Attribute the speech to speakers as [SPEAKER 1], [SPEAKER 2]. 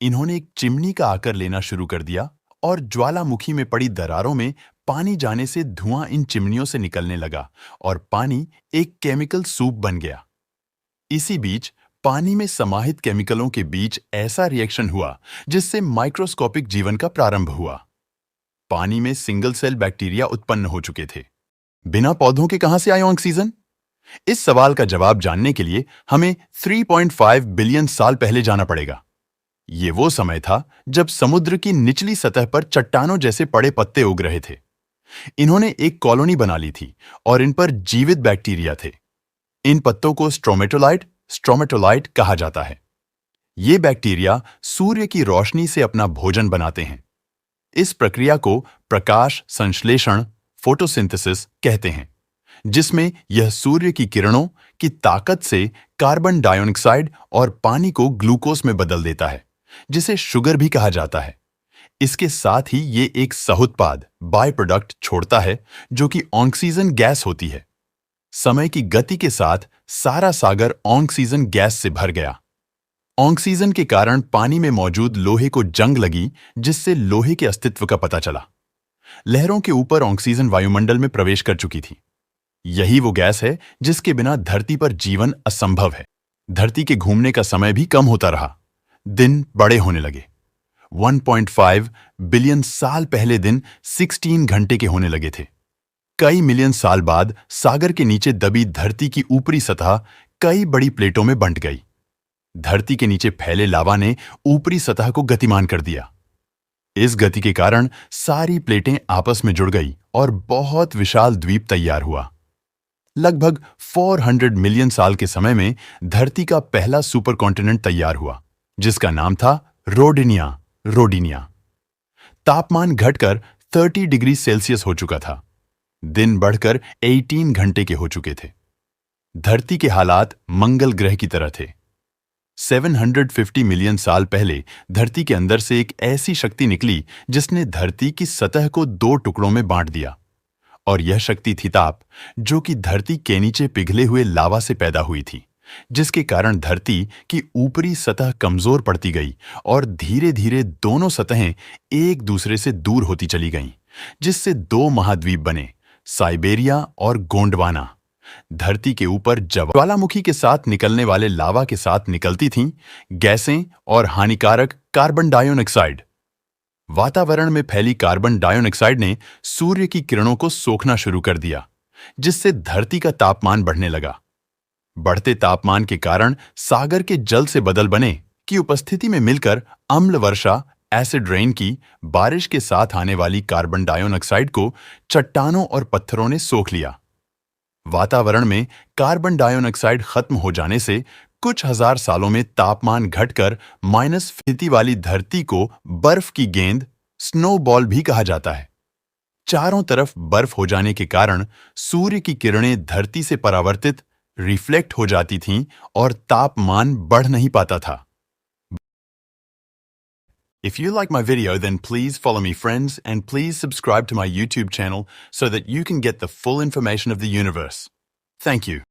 [SPEAKER 1] इन्होंने एक चिमनी का आकार लेना शुरू कर दिया और ज्वालामुखी में पड़ी दरारों में पानी जाने से धुआं इन चिमनियों से निकलने लगा और पानी एक केमिकल सूप बन गया। इसी बीच पानी में समाहित केमिकलों के बीच ऐसा रिएक्शन हुआ जिससे माइक्रोस्कोपिक जीवन का प्रारंभ हुआ। पानी में सिंगल सेल बैक्टीरिया उत्पन्न हो चुके थे। बिना पौधों के कहां से आया ऑक्सीजन? इस सवाल का जवाब जानने के लिए हमें 3.5 बिलियन साल पहले जाना पड़ेगा। ये वो समय था जब समुद्र की निचली सतह पर चट्टानों जैसे पड़े पत्ते उग रहे थे। इन्होंने एक कॉलोनी बना ली थी और इन पर जीवित बैक्टीरिया थे। इन पत्तों को स्ट्रोमेटोलाइट कहा जाता है। ये बैक्टीरिया सूर्य की रोशनी से अपना भोजन बनाते हैं। इस प्रक्रिया को प्रकाश संश्लेषण फोटोसिंथेसिस कहते हैं, जिसमें यह सूर्य की किरणों की ताकत से कार्बन डाइऑक्साइड और पानी को ग्लूकोज में बदल देता है, जिसे शुगर भी कहा जाता है। इसके साथ ही ये एक सहोत्पाद बाय प्रोडक्ट छोड़ता है जो कि ऑक्सीजन गैस होती है। समय की गति के साथ सारा सागर ऑक्सीजन गैस से भर गया। ऑक्सीजन के कारण पानी में मौजूद लोहे को जंग लगी, जिससे लोहे के अस्तित्व का पता चला। लहरों के ऊपर ऑक्सीजन वायुमंडल में प्रवेश कर चुकी थी। यही वो गैस है जिसके बिना धरती पर जीवन असंभव है। धरती के घूमने का समय भी कम होता रहा। दिन बड़े होने लगे। 1.5 बिलियन साल पहले दिन 16 घंटे के होने लगे थे। कई मिलियन साल बाद सागर के नीचे दबी धरती की ऊपरी सतह कई बड़ी प्लेटों में बंट गई। धरती के नीचे फैले लावा ने ऊपरी सतह को गतिमान कर दिया। इस गति के कारण सारी प्लेटें आपस में जुड़ गई और बहुत विशाल द्वीप तैयार हुआ। लगभग 400 मिलियन साल के समय में धरती का पहला सुपर कॉन्टिनेंट तैयार हुआ, जिसका नाम था रोडिनिया। तापमान घटकर 30 डिग्री सेल्सियस हो चुका था। दिन बढ़कर 18 घंटे के हो चुके थे। धरती के हालात मंगल ग्रह की तरह थे। 750 मिलियन साल पहले धरती के अंदर से एक ऐसी शक्ति निकली जिसने धरती की सतह को 2 टुकड़ों में बांट दिया, और यह शक्ति थी ताप, जो कि धरती के नीचे पिघले हुए लावा से पैदा हुई थी, जिसके कारण धरती की ऊपरी सतह कमजोर पड़ती गई और धीरे धीरे दोनों सतहें एक दूसरे से दूर होती चली गईं, जिससे 2 महाद्वीप बने, साइबेरिया और गोंडवाना। धरती के ऊपर ज्वालामुखी के साथ निकलने वाले लावा के साथ निकलती थीं गैसें और हानिकारक कार्बन डाइऑक्साइड। वातावरण में फैली कार्बन डाइऑक्साइड ने सूर्य की किरणों को सोखना शुरू कर दिया, जिससे धरती का तापमान बढ़ने लगा। बढ़ते तापमान के कारण सागर के जल से बदल बने की उपस्थिति में मिलकर अम्ल वर्षा एसिड रेन की बारिश के साथ आने वाली कार्बन डाइऑक्साइड को चट्टानों और पत्थरों ने सोख लिया। वातावरण में कार्बन डाइऑक्साइड खत्म हो जाने से कुछ हजार सालों में तापमान घटकर माइनस स्थिति वाली धरती को बर्फ की गेंद स्नोबॉल भी कहा जाता है। चारों तरफ बर्फ हो जाने के कारण सूर्य की किरणें धरती से परावर्तित रिफ्लेक्ट हो जाती थीं और तापमान बढ़ नहीं पाता था। If you like my video, then please follow me, friends, and please subscribe to my YouTube channel so that you can get the full information of the universe. Thank you.